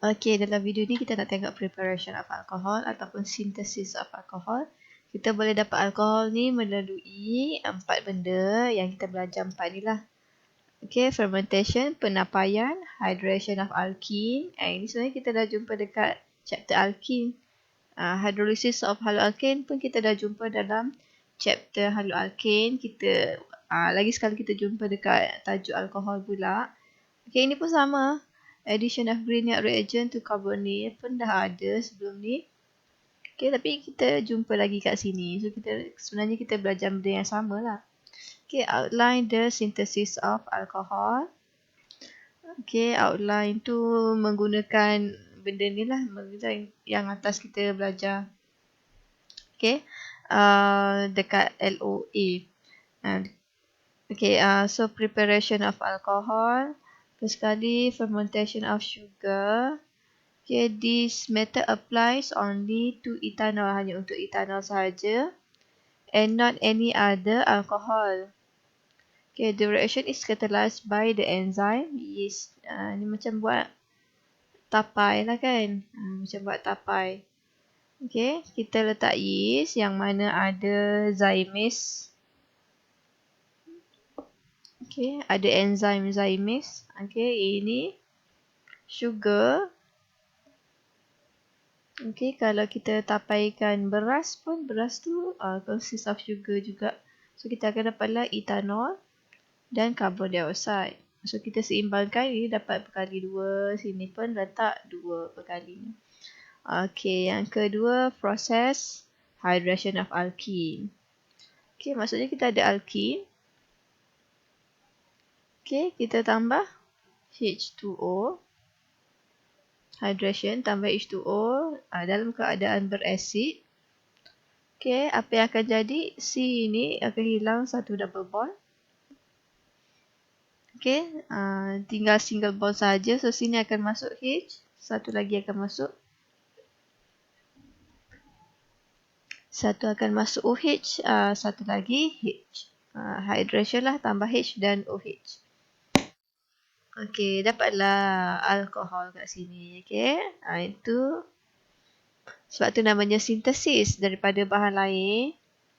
Okey, dalam video ni kita nak tengok preparation of alcohol ataupun synthesis of alcohol. Kita boleh dapat alkohol ni melalui 4 benda yang kita belajar 4 ni lah. Okey, fermentation, penapaian, hydration of alkene. Ini sebenarnya kita dah jumpa dekat chapter alkene. Hydrolysis of haloalkane pun kita dah jumpa dalam chapter haloalkane. Kita lagi sekali kita jumpa dekat tajuk alkohol pula. Okey, ini pun sama. Addition of Grignard reagent to carbonate pun dah ada sebelum ni. Okay, tapi kita jumpa lagi kat sini. So, sebenarnya kita belajar benda yang sama lah. Okay, outline the synthesis of alcohol. Okay, outline tu menggunakan benda ni lah. Yang atas kita belajar. Okay, dekat LOA. Okay, so preparation of alcohol. First sekali, fermentation of sugar. Okay, this method applies only to ethanol, hanya untuk ethanol sahaja, and not any other alcohol. Okay, the reaction is catalyzed by the enzyme yeast. Ni macam buat tapai lah kan, macam buat tapai. Okay, kita letak yeast yang mana ada zymase. Okay, ada enzim zymase. Okay, ini sugar. Okay, kalau kita tapaikan beras pun, beras tu consist of sugar juga. So, kita akan dapatlah ethanol dan carbon dioxide. So, kita seimbangkan, ini dapat berkali 2. Sini pun letak 2 berkali. Okay, yang kedua, proses hydration of alkene. Okay, maksudnya kita ada alkene. Okay, kita tambah H2O. Hydration tambah H2O dalam keadaan berasid. Okay, apa yang akan jadi? C ini akan hilang satu double bond. Okay, tinggal single bond saja. So, sini akan masuk H. Satu lagi akan masuk. Satu akan masuk OH. Satu lagi H. Hydration lah tambah H dan OH. Okay, dapatlah alkohol kat sini. Okay, itu sebab tu namanya sintesis. Daripada bahan lain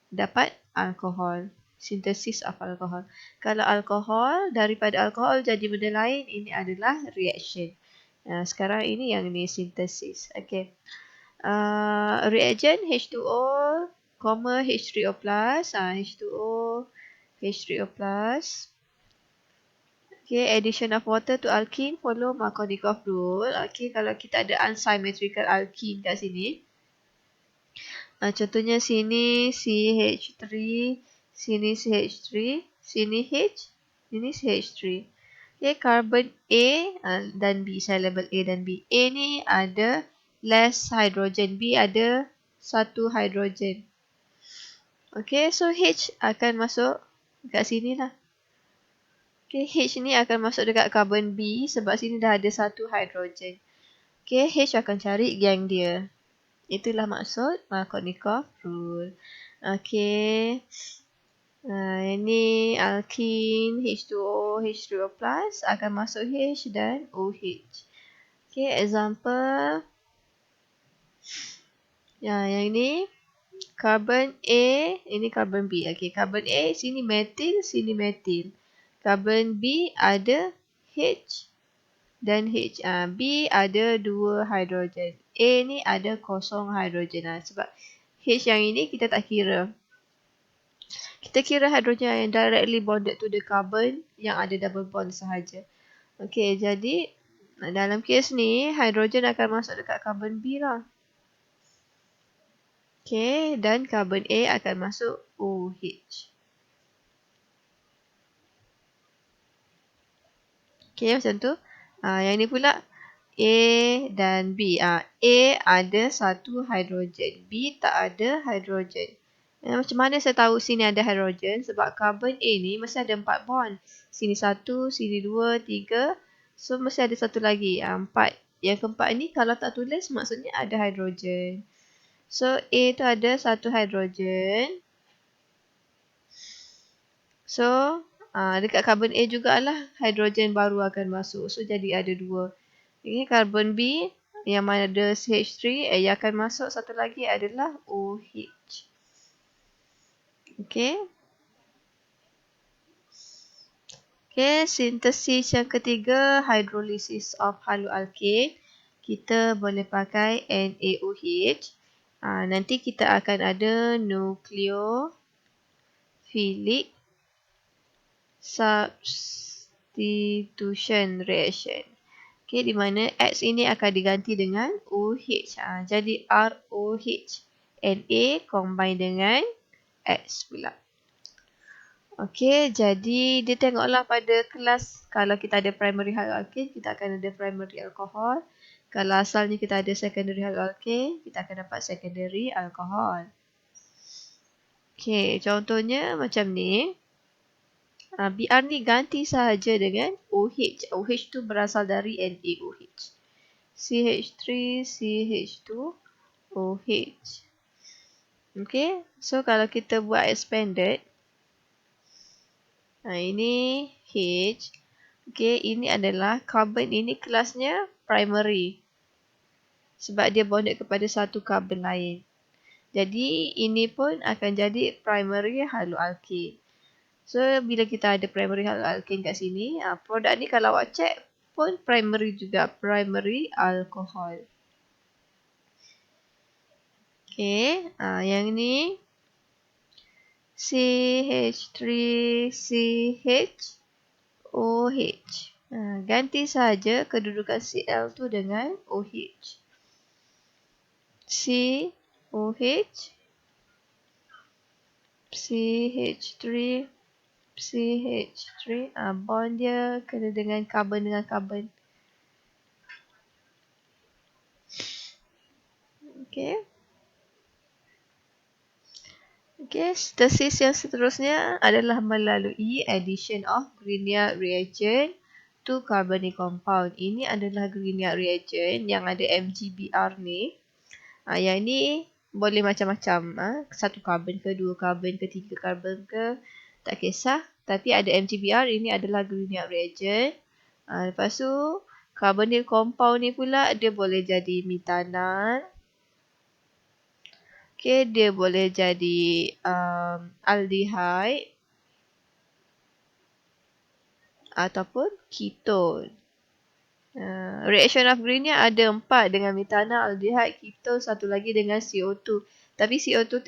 dapat alkohol. Sintesis of alkohol. Kalau alkohol, daripada alkohol jadi benda lain, ini adalah reaction. Sekarang ini yang ini sintesis. Okay. Reagent H2O, H3O+, H2O, H3O+. Okay, addition of water to alkene follow Markovnikov rule. Okay, kalau kita ada unsymmetrical alkene kat sini. Contohnya sini CH3, sini CH3, sini H, sini CH3. Okay, carbon A dan B. Saya label A dan B. A ni ada less hydrogen. B ada satu hydrogen. Okay, so H akan masuk kat sini lah. Okay, H ni akan masuk dekat carbon B sebab sini dah ada satu hydrogen. Okay, H akan cari gang dia. Itulah maksud Markovnikov rule. Okay. Ini alkene H2O, H3O+, akan masuk H dan OH. Okay, example. Yang ini carbon A, ini carbon B. Okay, carbon A, sini metil, sini metil. Carbon B ada H dan H. B ada 2 hidrogen. A ni ada kosong hidrogen. Sebab H yang ini kita tak kira. Kita kira hidrogen yang directly bonded to the carbon yang ada double bond sahaja. Okay, jadi dalam kes ni hidrogen akan masuk dekat carbon B lah. Okay, dan carbon A akan masuk OH. Okay, macam tu. Yang ni pula A dan B. A ada satu hidrogen. B tak ada hidrogen. Macam mana saya tahu sini ada hidrogen? Sebab carbon A ni mesti ada 4 bond. Sini 1, sini 2, 3. So, mesti ada satu lagi. 4. Yang keempat ni kalau tak tulis maksudnya ada hidrogen. So, A tu ada satu hidrogen. So, dekat carbon A jugalah hidrogen baru akan masuk. So, jadi ada 2. Okay, karbon B yang mana ada CH3, yang akan masuk satu lagi adalah OH. Okay. Okay, sintesis yang ketiga, hydrolysis of haloalkane. Kita boleh pakai NaOH. Nanti kita akan ada nucleophilic substitution reaction. Okay, di mana X ini akan diganti dengan OH. Jadi ROH. Na combine dengan X pula. Okey, jadi dia tengoklah pada kelas. Kalau kita ada primary haloalkane, kita akan ada primary alcohol. Kalau asalnya kita ada secondary haloalkane, kita akan dapat secondary alcohol. Okey, contohnya macam ni. Br ni ganti sahaja dengan OH. OH tu berasal dari NaOH. CH3, CH2, OH. Okey, so kalau kita buat expanded, ini H. Okey, ini adalah carbon ini kelasnya primary. Sebab dia bonded kepada satu carbon lain. Jadi ini pun akan jadi primary haloalkane. So bila kita ada primary haloalkane kat sini, produk ni kalau awak check pun primary juga, primary alcohol. Okey, yang ni CH3CHOH. Ganti saja kedudukan Cl tu dengan OH. COH, CH3, CH3. Bond dia kena dengan carbon dengan carbon. Okay. Okay, sintesis yang seterusnya adalah melalui addition of Grignard reagent to carbonic compound. Ini adalah Grignard reagent yang ada MgBr ni. Yang ni boleh macam-macam. Satu karbon ke, dua karbon ke, tiga karbon ke. Tak kisah. Tapi ada MgBr, ini adalah Grignard reagent. Lepas tu, carbonyl compound ni pula dia boleh jadi methanol. Okay, dia boleh jadi aldehyde ataupun ketone. Reaction of Grignard ada 4 dengan methanol, aldehyde, ketone, satu lagi dengan CO2. Tapi CO2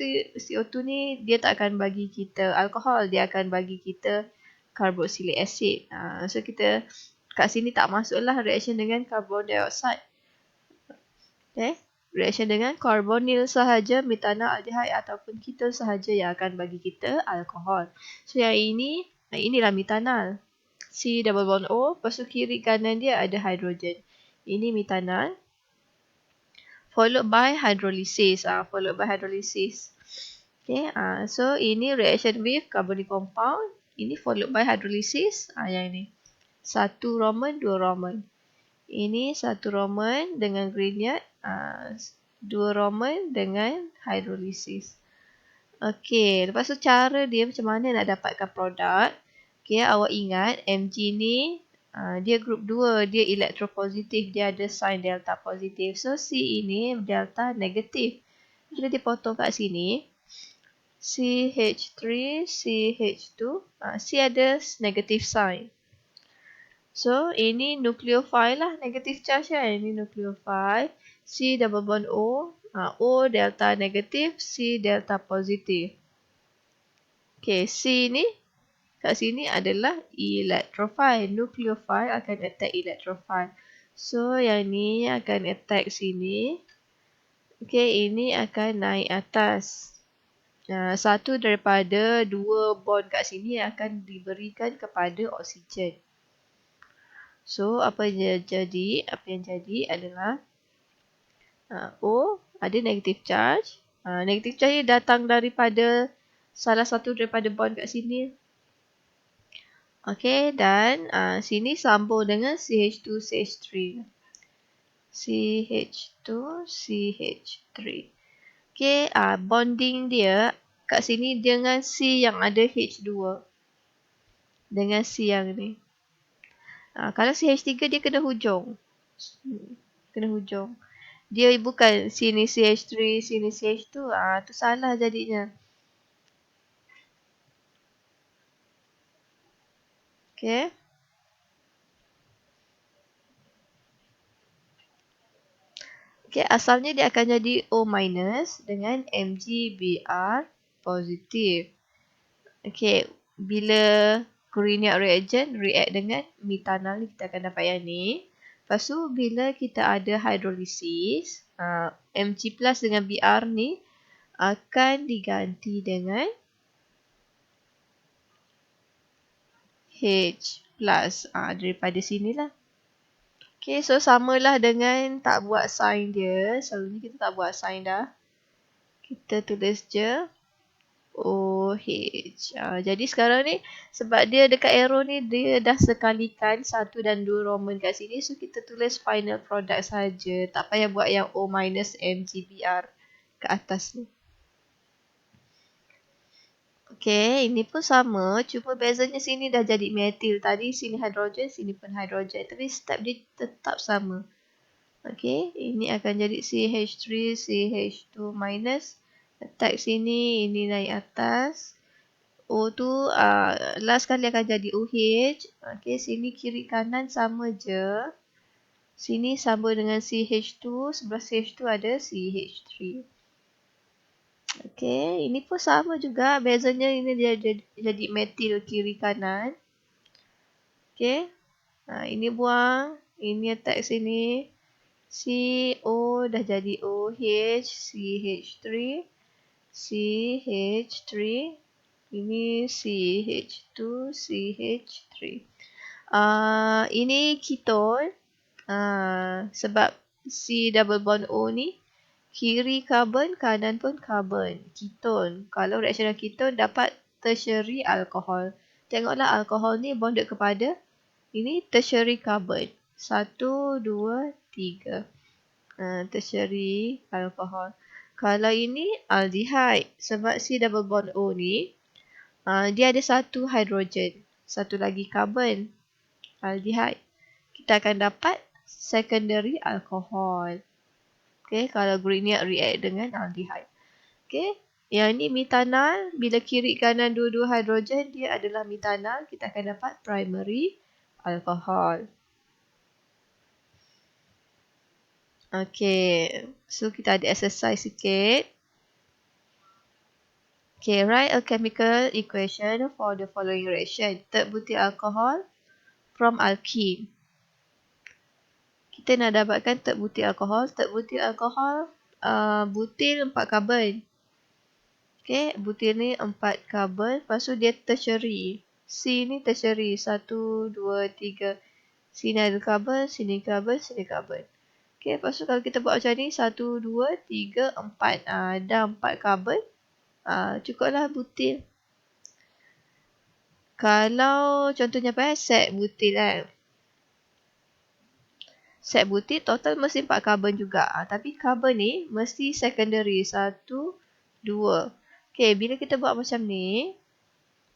ni dia tak akan bagi kita alkohol, dia akan bagi kita carboxylic acid. So kita kat sini tak masuklah reaction dengan carbon dioxide. Okay. Reaction dengan carbonyl sahaja, methanol, aldehyde ataupun ketone sahaja yang akan bagi kita alkohol. So yang ini, inilah methanol. C double bond O, lepas tu kiri kanan dia ada hidrogen. Ini methanol. Followed by hydrolysis. Okay, so ini reaction with carbonic compound. Ini followed by hydrolysis. Yang ini. 1 Roman, 2 Roman. Ini 1 Roman dengan Grignard. 2 Roman dengan hydrolysis. Okey, lepas tu cara dia macam mana nak dapatkan produk. Okey, awak ingat Mg ni dia group 2, dia elektropositif, dia ada sign delta positif. So C ini delta negatif. Bila dipotong kat sini, CH3, CH2, C ada negative sign. So ini nucleophile lah, negative charge kan. Ini nucleophile. C double bond O. O delta negatif, C delta positif. Okay, C ni kat sini adalah electrophile. Nucleophile akan attack electrophile. So yang ni akan attack sini. Okay, ini akan naik atas. Satu daripada dua bond kat sini akan diberikan kepada oksigen. So, apa yang jadi adalah O ada negative charge. Negative charge ni datang daripada salah satu daripada bond kat sini. Okay, dan sini sambung dengan CH2, CH3. CH2, CH3. Okay, bonding dia kat sini dengan C yang ada H2. Dengan C yang ni. Kalau CH3 dia kena hujung. Kena hujung. Dia bukan sini CH3, sini CH2. Tu salah jadinya. Okay. Okay, asalnya dia akan jadi O- dengan MgBr positif. Okay, bila Grignard reagent react dengan metanol ni, kita akan dapat yang ni. Lepas tu, bila kita ada hydrolysis, Mg plus dengan Br ni akan diganti dengan H plus. Daripada sinilah. Okay, so samalah dengan tak buat sign dia. Selalunya kita tak buat sign dah. Kita tulis je OH. Jadi sekarang ni, sebab dia dekat arrow ni, dia dah sekalikan 1 dan 2 Roman kat sini. So, kita tulis final product saja. Tak payah buat yang O- MgBr kat atas ni. Okay, ini pun sama. Cuma bezanya sini dah jadi metil. Tadi sini hidrogen, sini pun hidrogen. Tapi step dia tetap sama. Okay, ini akan jadi CH3, CH2 minus. Letak sini, ini naik atas. O tu last kali akan jadi OH. Okay, sini kiri kanan sama je. Sini sama dengan CH2. Sebelah CH2 ada CH3. Okay, ini pun sama juga. Bezanya ini dia jadi metil kiri kanan. Okay, ini buang. Ini attack sini. CO dah jadi OH, CH3, CH3. Ini CH2, CH3. Ini keton. Sebab C double bond O ni kiri karbon, kanan pun karbon. Keton. Kalau reaction dengan keton dapat tertiary alkohol. Tengoklah alkohol ni bonded kepada ini tertiary carbon. 1, 2, 3. Tertiary alkohol. Kalau ini aldehyde. Sebab C double bond O ni dia ada satu hidrogen. Satu lagi carbon. Aldehyde. Kita akan dapat secondary alkohol. Okay, kalau Grignard react dengan aldehyde. Okay, yang ni metanol. Bila kiri kanan dua-dua hidrogen, dia adalah metanol. Kita akan dapat primary alkohol. Okay, so kita ada exercise sikit. Okay, write a chemical equation for the following reaction. Third butyl alcohol from alkene. Kita nak dapatkan third butyl alcohol. Third butyl alcohol, butyl 4 karbon. Okay, butyl ni 4 karbon. Lepas tu dia tertiary. C ni tertiary. 1, 2, 3. Sini ada karbon, sini karbon, sini karbon. Okay, lepas tu kalau kita buat macam ni, 1, 2, 3, 4. Dah 4 karbon. Cukuplah butyl. Kalau contohnya apa? Set butyl kan. Set butyl total mesti 4 karbon juga. Tapi karbon ni mesti secondary. 1, 2. Okay, bila kita buat macam ni,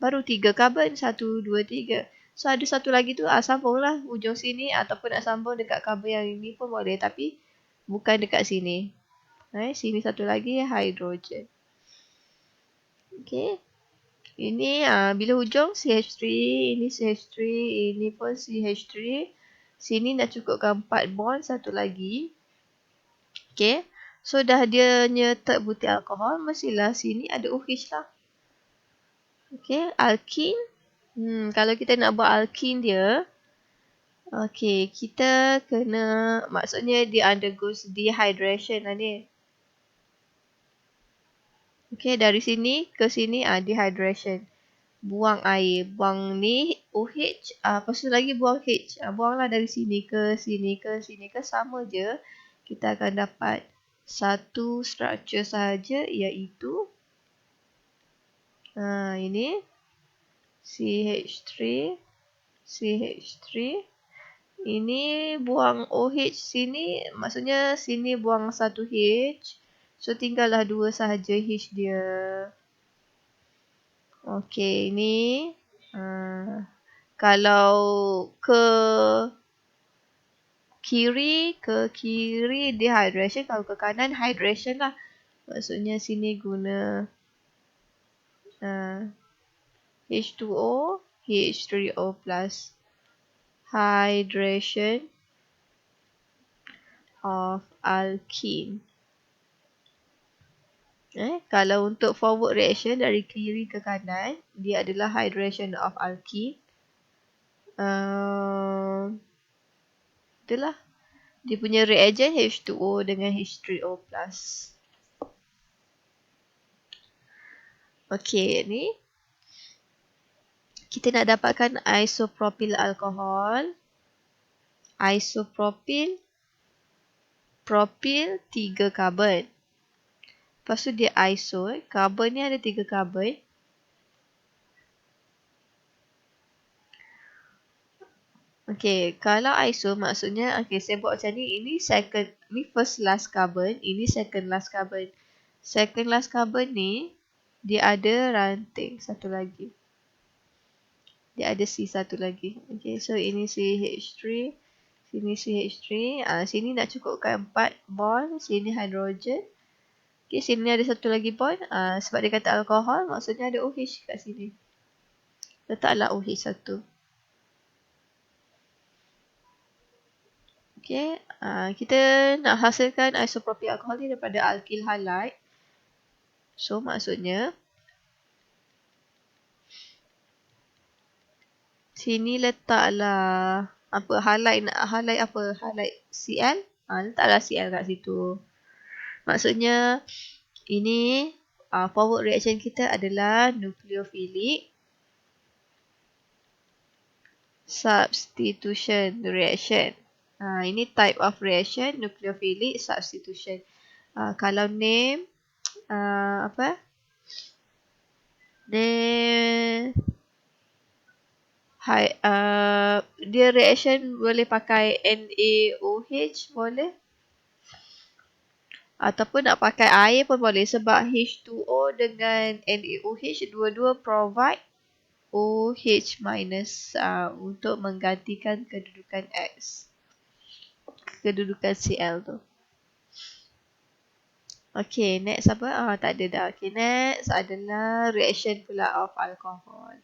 baru 3 karbon. 1, 2, 3. So, ada satu lagi tu, sambunglah ujung sini ataupun nak sambung dekat karbon yang ini pun boleh. Tapi, bukan dekat sini. Sini satu lagi, hidrogen. Okay. Ini bila hujung CH3, ini CH3, ini pun CH3. Sini nak cukupkan 4 bond, satu lagi. Okay. So dah dia third butyl alkohol, mestilah sini ada OH lah. Okay, alkene. Kalau kita nak buat alkene dia, okay, kita kena, maksudnya dia undergoes dehydration lah ni. Okay, dari sini ke sini dehydration. Buang air. Buang ni OH. Lepas tu lagi buang H. Buanglah dari sini ke sini ke sini ke. Sama je. Kita akan dapat satu structure sahaja, iaitu ini CH3. CH3. Ini buang OH sini. Maksudnya sini buang satu H. So tinggallah dua sahaja H dia. Okey, ini kalau ke kiri, ke kiri dehydration. Kalau ke kanan hydration lah. Maksudnya sini guna H2O, H3O plus. Hydration of alkene. Kalau untuk forward reaction dari kiri ke kanan, dia adalah hydration of alkene. Itulah. Dia punya reagent H2O dengan H3O plus. Okey, ni. Kita nak dapatkan isopropyl alkohol. Isopropyl. Propyl 3 karbon. Lepas tu dia iso. Karbon ni ada 3 karbon. Okey, kalau iso maksudnya saya buat macam ni. Ini first last carbon, ini second last carbon. Second last carbon ni dia ada ranting satu lagi. Dia ada C satu lagi. Okey, so ini CH3, sini CH3. Sini nak cukupkan 4 bond, sini hidrogen. Okey, sini ada satu lagi bond. Sebab dia kata alkohol, maksudnya ada OH kat sini. Letaklah OH satu. Okay, kita nak hasilkan isopropyl alkohol ni daripada alkyl halide. So, maksudnya sini letaklah halide apa? Halide Cl. Letaklah Cl kat situ. Maksudnya ini forward reaction kita adalah nucleophilic substitution reaction. Ini type of reaction, nucleophilic substitution. Kalau name dia reaction boleh pakai NaOH boleh. Ataupun nak pakai air pun boleh sebab H2O dengan NaOH dua-dua provide OH minus untuk menggantikan kedudukan X. Kedudukan Cl tu. Okay, next apa? Tak ada dah. Okay, next adalah reaction pula of alcohol.